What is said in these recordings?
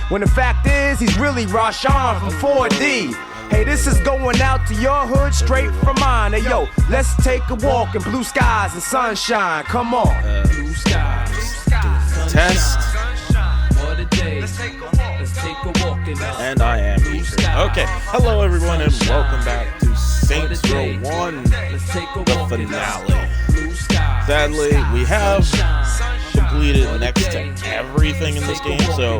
when the fact is he's really Rashawn from 4D. Hey, this is going out to your hood straight from mine. Hey, yo, let's take a walk in blue skies and sunshine. Come on. Blue skies. Test. What a day. Let's take a walk in And I am Ethan. Okay, hello everyone and welcome back to Saints Row 1, the finale. Sadly, we have completed next to everything in this game, so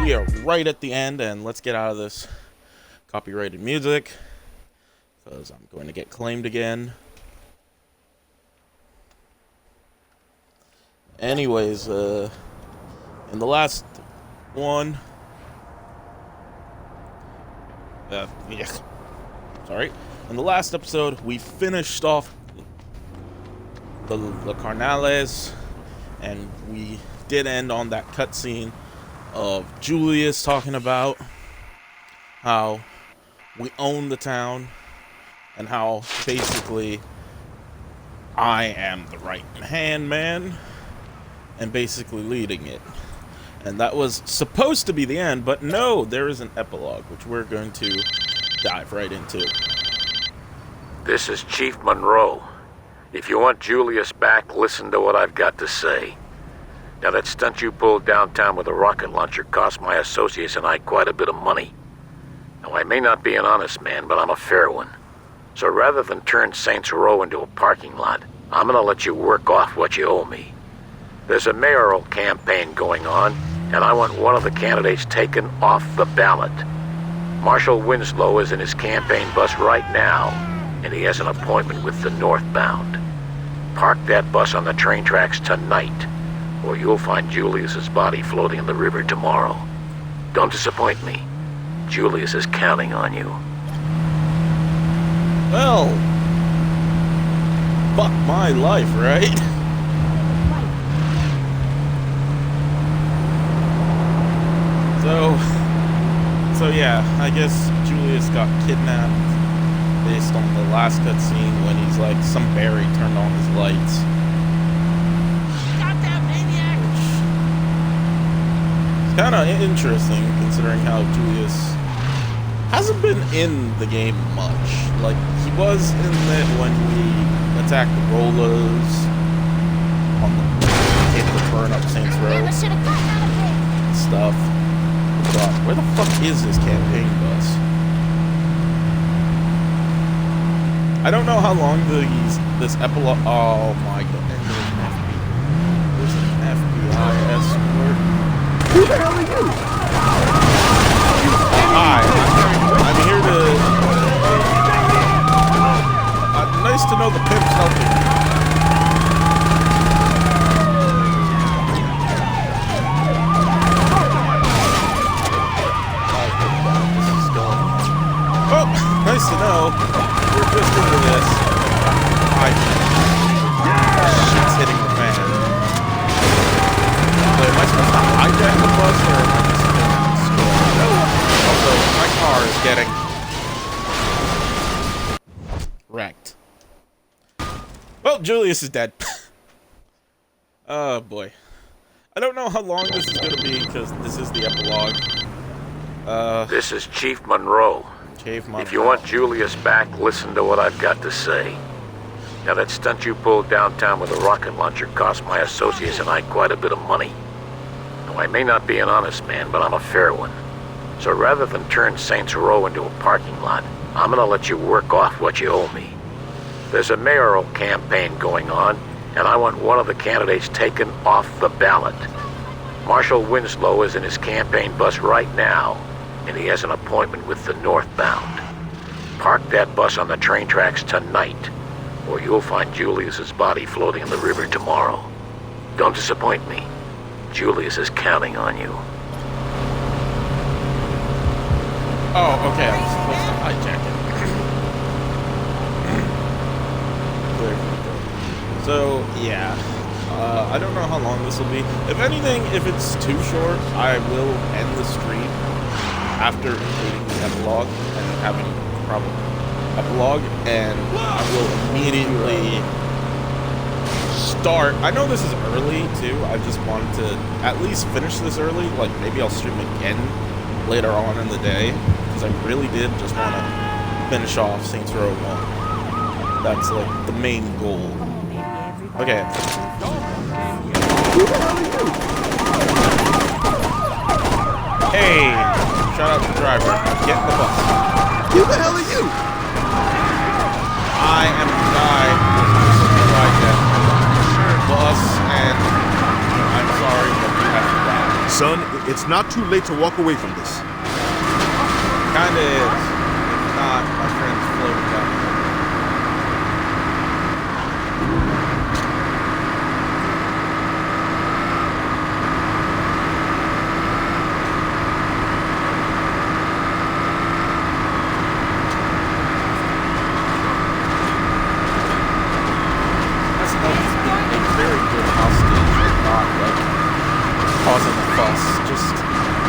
we are right at the end, and let's get out of this copyrighted music, because I'm going to get claimed again. Anyways, in the last one, in the last episode, we finished off the Carnales, and we did end on that cutscene of Julius talking about how we own the town, and how basically I am the right hand man, and basically leading it. And that was supposed to be the end, but no, there is an epilogue, which we're going to dive right into. This is Chief Monroe. If you want Julius back, listen to what I've got to say. Now, that stunt you pulled downtown with a rocket launcher cost my associates and I quite a bit of money. Now, I may not be an honest man, but I'm a fair one. So rather than turn Saints Row into a parking lot, I'm gonna let you work off what you owe me. There's a mayoral campaign going on, and I want one of the candidates taken off the ballot. Marshal Winslow is in his campaign bus right now, and he has an appointment with the northbound. Park that bus on the train tracks tonight, or you'll find Julius's body floating in the river tomorrow. Don't disappoint me. Julius is counting on you. Well, fuck my life, right? So yeah, I guess Julius got kidnapped based on the last cutscene when he's like, some Barry turned on his lights. Goddamn maniac! It's kind of interesting considering how Julius hasn't been in the game much. Like, he was in it when we attacked the Rollers on the able to burn up Saints Row and stuff. But where the fuck is this campaign bus? I don't know how long this epilogue. Oh my god! There's an FBI escort. Who the hell are you? Hi, I'm here to. Nice to know the pimp's helping. Oh, nice to know. We're just into this. Shit's hitting the fan. So am I supposed to hijack the bus, or am I just going to destroy it? Also, my car is getting wrecked. Well, Julius is dead. Oh boy. I don't know how long this is going to be, because this is the epilogue. This is Chief Monroe. If you want Julius back, listen to what I've got to say. Now, that stunt you pulled downtown with a rocket launcher cost my associates and I quite a bit of money. Now, I may not be an honest man, but I'm a fair one. So rather than turn Saints Row into a parking lot, I'm gonna let you work off what you owe me. There's a mayoral campaign going on, and I want one of the candidates taken off the ballot. Marshal Winslow is in his campaign bus right now, and he has an appointment with the northbound. Park that bus on the train tracks tonight, or you'll find Julius's body floating in the river tomorrow. Don't disappoint me. Julius is counting on you. Oh, okay, I'm supposed to hijack it. So, yeah. I don't know how long this will be. If anything, if it's too short, I will end the stream after completing the epilogue and having probably epilogue, and I will immediately start. I know this is early too. I just wanted to at least finish this early. Like maybe I'll stream again later on in the day because I really did just want to finish off Saints Row 1. That's like the main goal. Okay. Hey, shout out to the driver. Get in the bus. Who the hell are you? I am the guy who ride that bus, and I'm sorry, but you have to die. Son, it's not too late to walk away from this. Kinda is. If not, my friend's floating down.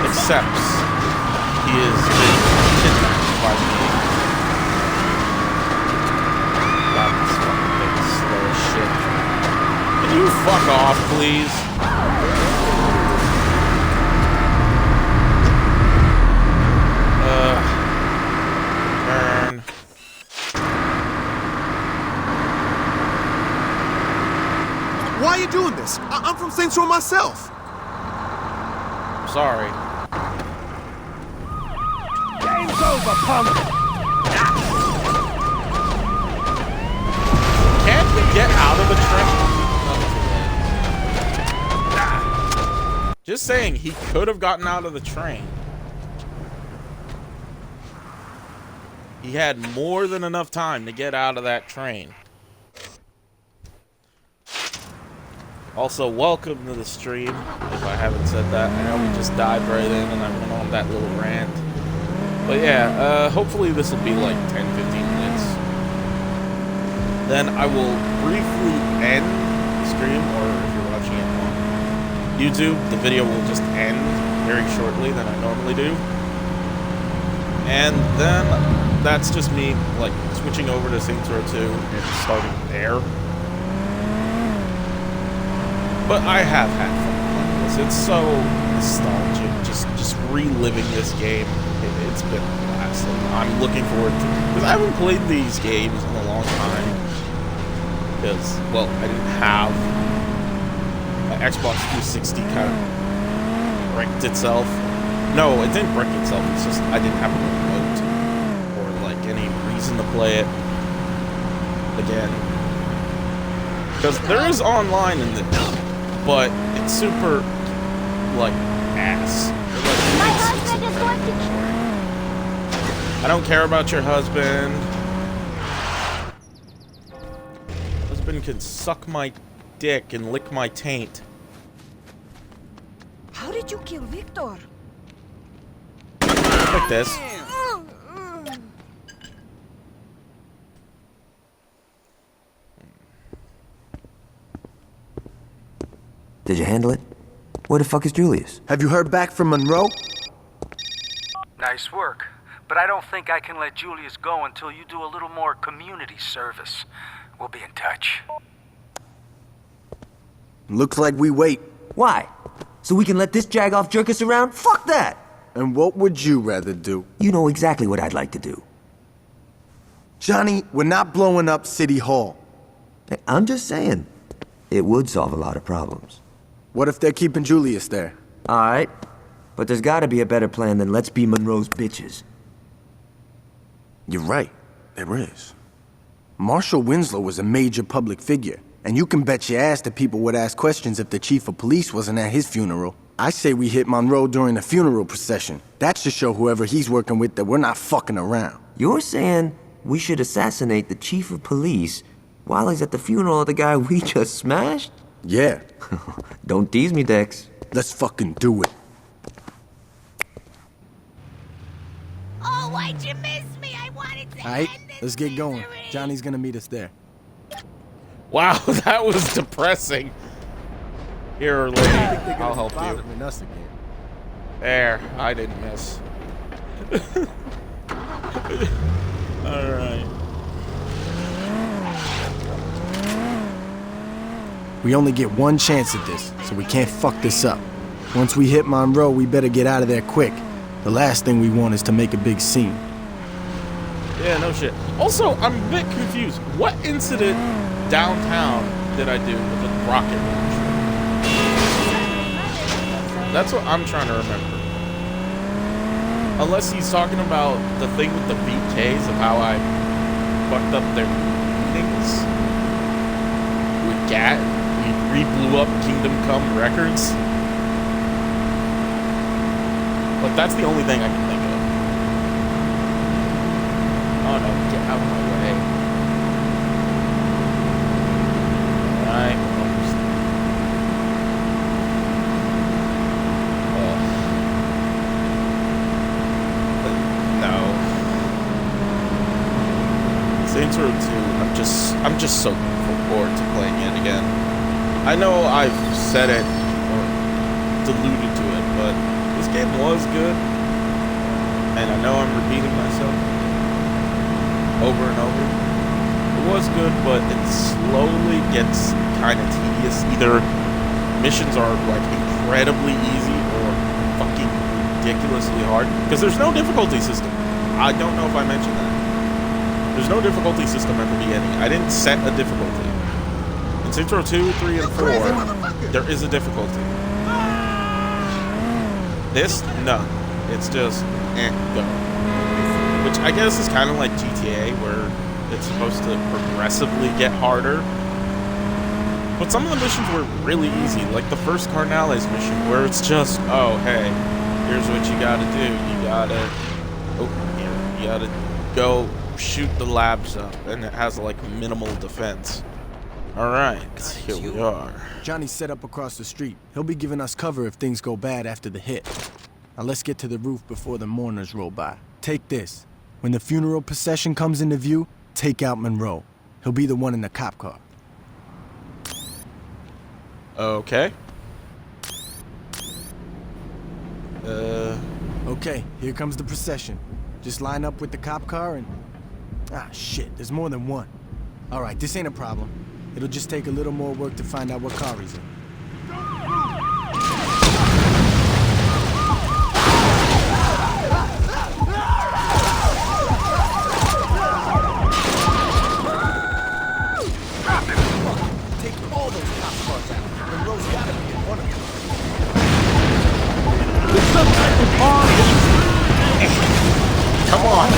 Accepts he is being kidnapped by me. God, this fucking thing is slow as shit. Can you fuck off, please? Turn. Why are you doing this? I'm from Saints Row myself. Sorry. Game's over, punk. Can't we get out of the train? Just saying, he could have gotten out of the train. He had more than enough time to get out of that train. Also, welcome to the stream, if I haven't said that. I know we just dived right in and I went on that little rant. But yeah, hopefully this will be like 10-15 minutes. Then I will briefly end the stream, or if you're watching it on YouTube, the video will just end very shortly than I normally do. And then that's just me like switching over to Saints Row 2 and starting there. But I have had fun playing this. It's so nostalgic, just reliving this game. It's been a blast. I'm looking forward to it. Because I haven't played these games in a long time. Because, well, I didn't have my Xbox 360 kind of wrecked itself. No, it didn't wreck itself. It's just I didn't have a remote or like any reason to play it again. Because there is online in this. But it's super, like, ass. My husband is going to... I don't care about your husband. Husband can suck my dick and lick my taint. How did you kill Victor? Like this. Did you handle it? Where the fuck is Julius? Have you heard back from Monroe? Nice work. But I don't think I can let Julius go until you do a little more community service. We'll be in touch. Looks like we wait. Why? So we can let this jagoff jerk us around? Fuck that! And what would you rather do? You know exactly what I'd like to do. Johnny, we're not blowing up City Hall. Hey, I'm just saying, it would solve a lot of problems. What if they're keeping Julius there? Alright, but there's gotta be a better plan than let's be Monroe's bitches. You're right, there is. Marshal Winslow was a major public figure, and you can bet your ass that people would ask questions if the chief of police wasn't at his funeral. I say we hit Monroe during the funeral procession. That should show whoever he's working with that we're not fucking around. You're saying we should assassinate the chief of police while he's at the funeral of the guy we just smashed? Yeah. Don't tease me, Dex. Let's fucking do it. Oh, why'd you miss me? I wanted to Alright, end this let's get going. misery. Johnny's gonna meet us there. Wow, that was depressing. Here, lady, I'll help you. Us again. There, I didn't miss. Alright. We only get one chance at this, so we can't fuck this up. Once we hit Monroe, we better get out of there quick. The last thing we want is to make a big scene. Yeah, no shit. Also, I'm a bit confused. What incident downtown did I do with a rocket launcher? That's what I'm trying to remember. Unless he's talking about the thing with the BKs of how I fucked up their meetings with Gat. We re-blew up Kingdom Come Records. But that's the only thing I can think of. Oh no, get out of my way. Alright, almost. No. Saints Row 2, I'm just so looking forward to playing it again. I know I've said it or alluded to it, but this game was good. And I know I'm repeating myself over and over. It was good, but it slowly gets kind of tedious. Either missions are like incredibly easy or fucking ridiculously hard. Because there's no difficulty system. I don't know if I mentioned that. There's no difficulty system at the beginning. I didn't set a difficulty. In Saints Row 2, 3, and 4, there is a difficulty. This, no. It's just, go. Which I guess is kind of like GTA, where it's supposed to progressively get harder. But some of the missions were really easy, like the first Carnales mission, where it's just, oh, hey, here's what you gotta do. You gotta go shoot the labs up, and it has like minimal defense. Alright, here we are. Johnny's set up across the street. He'll be giving us cover if things go bad after the hit. Now let's get to the roof before the mourners roll by. Take this. When the funeral procession comes into view, take out Monroe. He'll be the one in the cop car. Okay. Okay, here comes the procession. Just line up with the cop car and... Ah, shit, there's more than one. Alright, this ain't a problem. It'll just take a little more work to find out what car he's in. Take all those cop cars out. Monroe's gotta be in one of them. Come on!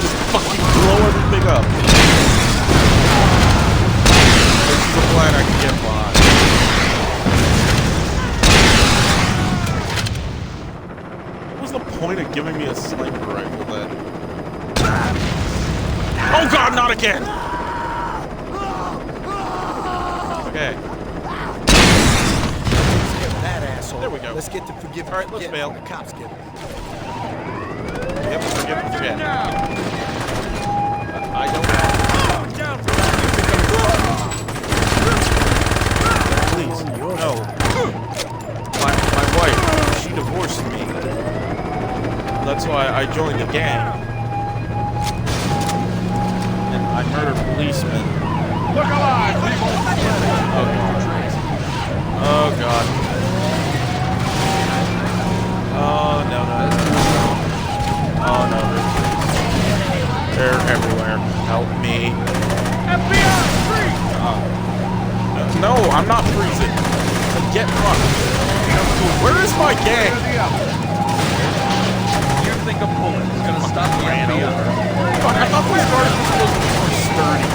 Just fucking blow everything up. This is a plan I can get behind. What was the point of giving me a sniper rifle then? Oh god, not again! Okay. That asshole. There we go. Let's get to forgive and Alright, let's forget bail. when the cops get him. Yep, forgive and forget. I don't... Please, no. My wife, she divorced me. That's why I joined the gang. And I murdered policemen. Look alive, people! Oh god. Oh god. Oh no. Oh no. They're everywhere. Help me. FBI, freeze! No, I'm not freezing. Get fucked. Where is my gang? You think a bullet is gonna stop the Ran FBI? over. Fuck, I thought these guards were supposed to be more sturdy.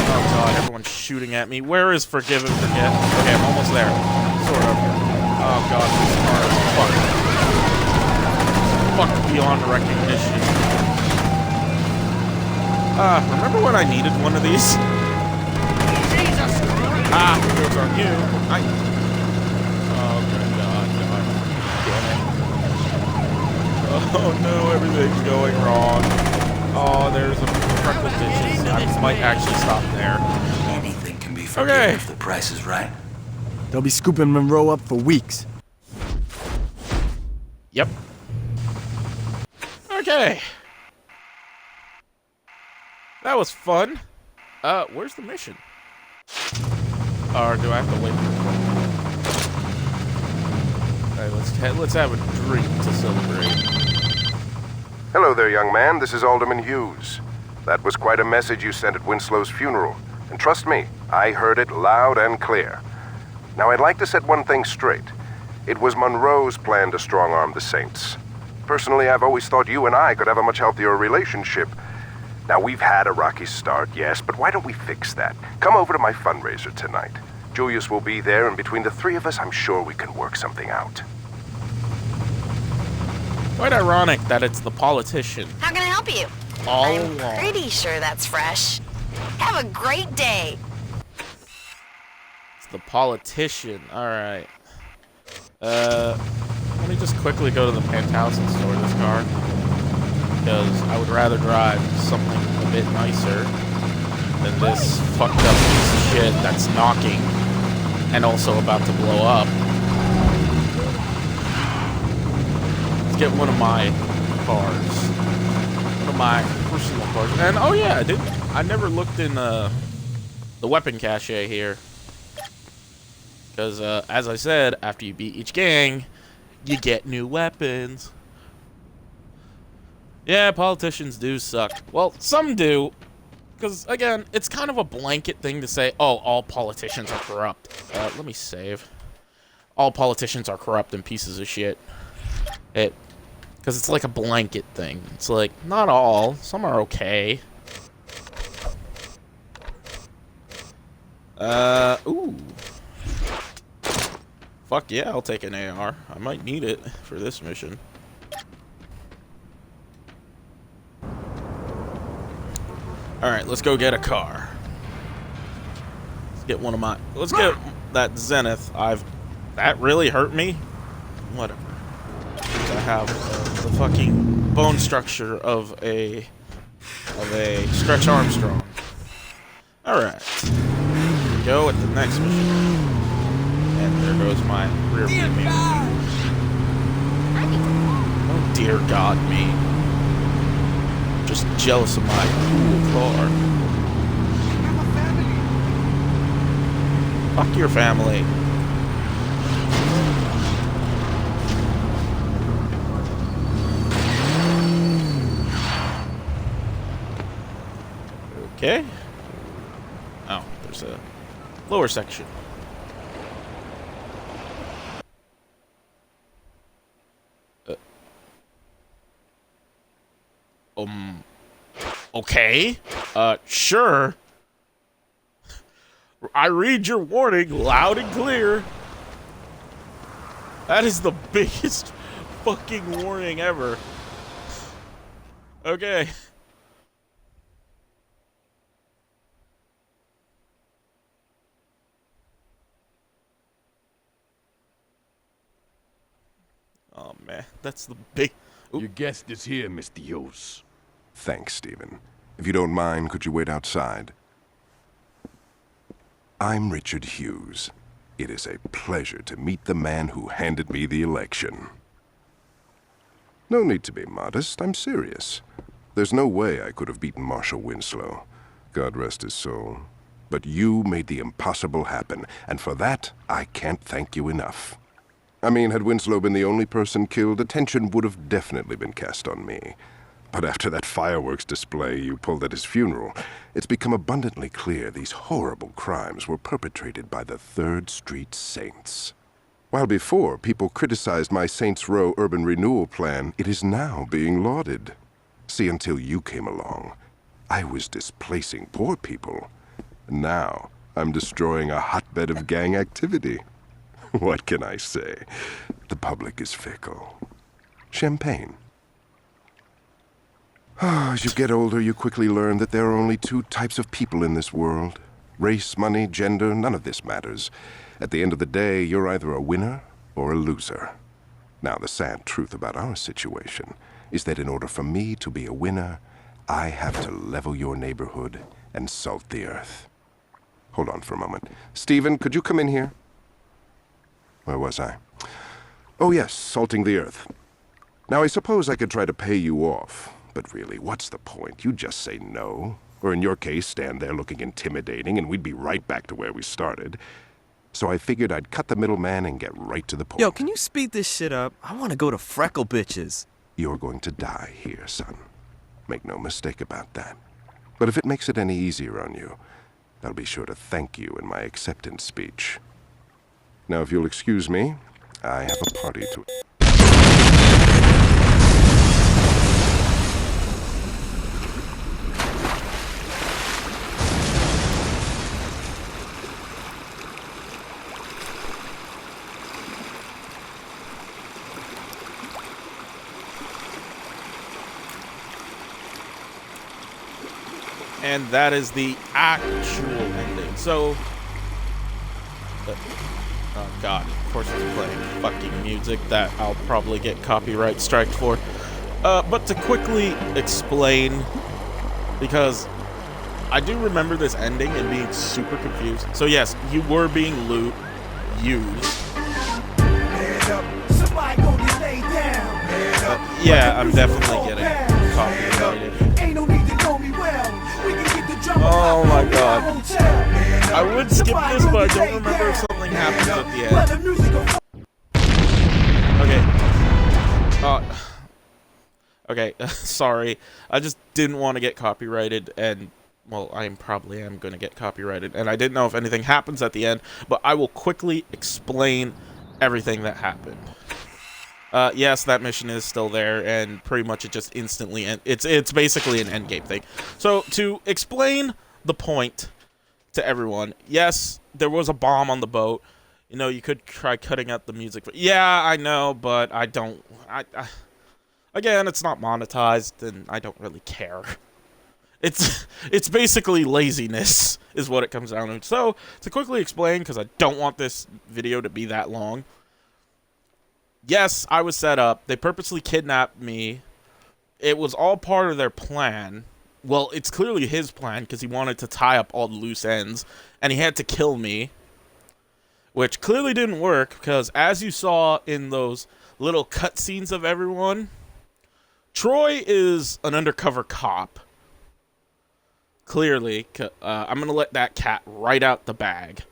Oh god, everyone's shooting at me. Where is forgive and forget? Okay, I'm almost there. Sort of. Oh god, this car is fucked. Fucked beyond recognition. Remember when I needed one of these? Jesus! Those aren't you. Oh good god, oh no, everything's going wrong. Oh, there's a truck with ditches. I might actually stop there. Anything can be forgiven if the price is right. They'll be scooping Monroe up for weeks. Yep. Okay. That was fun. Where's the mission? Or do I have to wait for it? Alright, let's have a drink to celebrate. Hello there, young man. This is Alderman Hughes. That was quite a message you sent at Winslow's funeral. And trust me, I heard it loud and clear. Now, I'd like to set one thing straight. It was Monroe's plan to strong-arm the Saints. Personally, I've always thought you and I could have a much healthier relationship. Now, we've had a rocky start, yes, but why don't we fix that? Come over to my fundraiser tonight. Julius will be there, and between the three of us, I'm sure we can work something out. Quite ironic that it's the politician. How can I help you? All I'm along. pretty sure that's fresh. Have a great day. It's the politician. Alright. Let me just quickly go to the penthouse and store this car. Because I would rather drive something a bit nicer than this fucked up piece of shit that's knocking and also about to blow up. Let's get one of my cars. One of my personal cars. And oh yeah, I never looked in the weapon cache here. Because as I said, after you beat each gang, you get new weapons. Yeah, politicians do suck. Well, some do. Because, again, it's kind of a blanket thing to say, oh, all politicians are corrupt. Let me save. All politicians are corrupt and pieces of shit. Because it's like a blanket thing. It's like, not all. Some are okay. Ooh. Fuck yeah, I'll take an AR. I might need it for this mission. Alright, let's go get a car. Let's get one of my... Let's get that Zenith. That really hurt me? Whatever. I have the fucking bone structure of a Stretch Armstrong. Alright. Here we go at the next mission. And there goes my rear view mirror. Oh dear God, me. Just jealous of my cool car. Fuck your family. Okay. Oh, there's a lower section. Okay. Sure. I read your warning loud and clear. That is the biggest fucking warning ever. Okay. Oh man, that's the big... Your guest is here, Mr. Hughes. Thanks, Stephen. If you don't mind, could you wait outside? I'm Richard Hughes. It is a pleasure to meet the man who handed me the election. No need to be modest, I'm serious. There's no way I could have beaten Marshal Winslow. God rest his soul. But you made the impossible happen, and for that, I can't thank you enough. I mean, had Winslow been the only person killed, attention would have definitely been cast on me. But after that fireworks display you pulled at his funeral, it's become abundantly clear these horrible crimes were perpetrated by the 3rd Street Saints. While before people criticized my Saints Row urban renewal plan, it is now being lauded. See, until you came along, I was displacing poor people. Now, I'm destroying a hotbed of gang activity. What can I say? The public is fickle. Champagne. As you get older, you quickly learn that there are only 2 types of people in this world. Race, money, gender, none of this matters. At the end of the day, you're either a winner or a loser. Now, the sad truth about our situation is that in order for me to be a winner, I have to level your neighborhood and salt the earth. Hold on for a moment. Stephen, could you come in here? Where was I? Oh yes, salting the earth. Now, I suppose I could try to pay you off. But really, what's the point? You just say no. Or in your case, stand there looking intimidating, and we'd be right back to where we started. So I figured I'd cut the middleman and get right to the point. Yo, can you speed this shit up? I want to go to Freckle Bitches. You're going to die here, son. Make no mistake about that. But if it makes it any easier on you, I'll be sure to thank you in my acceptance speech. Now, if you'll excuse me, I have a party to... And that is the actual ending. So, oh god, of course it's playing fucking music that I'll probably get copyright striked for. But to quickly explain, because I do remember this ending and being super confused. So yes, you were being used. Yeah, I'm definitely getting copyrighted. Oh my god. I would skip this, but I don't remember if something happens at the end. Okay. Okay, sorry. I just didn't want to get copyrighted, and, well, I probably am going to get copyrighted, and I didn't know if anything happens at the end, but I will quickly explain everything that happened. Yes, that mission is still there, and pretty much it just instantly it's basically an endgame thing. So, to explain the point to everyone, yes, there was a bomb on the boat. You know, you could try cutting out the music. But yeah, I know, but I don't... Again, it's not monetized, and I don't really care. It's basically laziness, is what it comes down to. So, to quickly explain, because I don't want this video to be that long... Yes, I was set up. They purposely kidnapped me. It was all part of their plan. Well, it's clearly his plan, because he wanted to tie up all the loose ends, and he had to kill me. Which clearly didn't work, because as you saw in those little cutscenes of everyone, Troy is an undercover cop. Clearly, I'm going to let that cat right out the bag.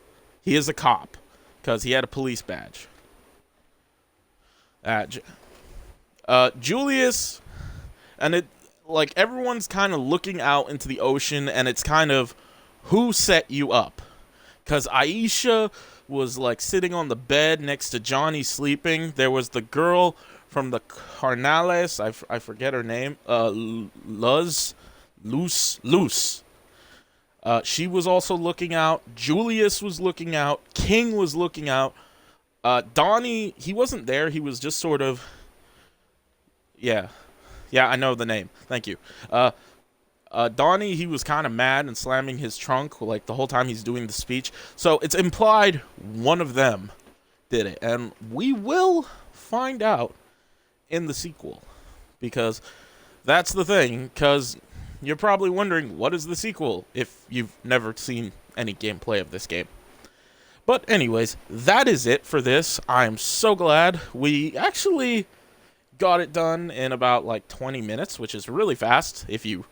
He is a cop, because he had a police badge. Julius, and it, like, everyone's kind of looking out into the ocean, and it's kind of, who set you up? Because Aisha was, like, sitting on the bed next to Johnny sleeping. There was the girl from the Carnales, I forget her name, Luce. She was also looking out. Julius was looking out. King was looking out. Donnie, he wasn't there. He was just sort of... Yeah, I know the name. Thank you. Donnie, he was kind of mad and slamming his trunk, like, the whole time he's doing the speech. So, it's implied one of them did it. And we will find out in the sequel. Because that's the thing. Because you're probably wondering, what is the sequel? If you've never seen any gameplay of this game. But anyways, that is it for this. I'm so glad we actually got it done in about like 20 minutes, which is really fast if you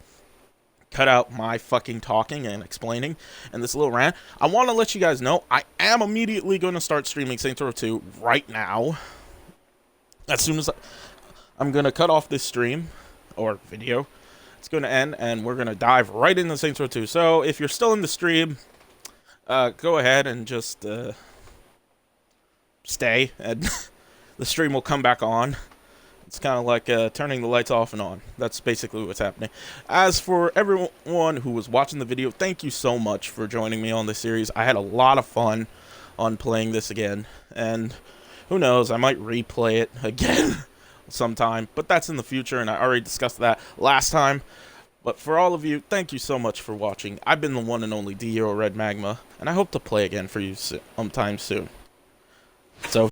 cut out my fucking talking and explaining and this little rant. I want to let you guys know I am immediately going to start streaming Saints Row 2 right now. As soon as I'm going to cut off this stream or video, it's going to end and we're going to dive right into Saints Row 2. So if you're still in the stream... go ahead and just, stay, and the stream will come back on. It's kind of like, turning the lights off and on. That's basically what's happening. As for everyone who was watching the video, thank you so much for joining me on this series. I had a lot of fun on playing this again, and who knows, I might replay it again sometime, but that's in the future, and I already discussed that last time. But for all of you, thank you so much for watching. I've been the one and only DHeroRedMagma, and I hope to play again for you sometime soon. So...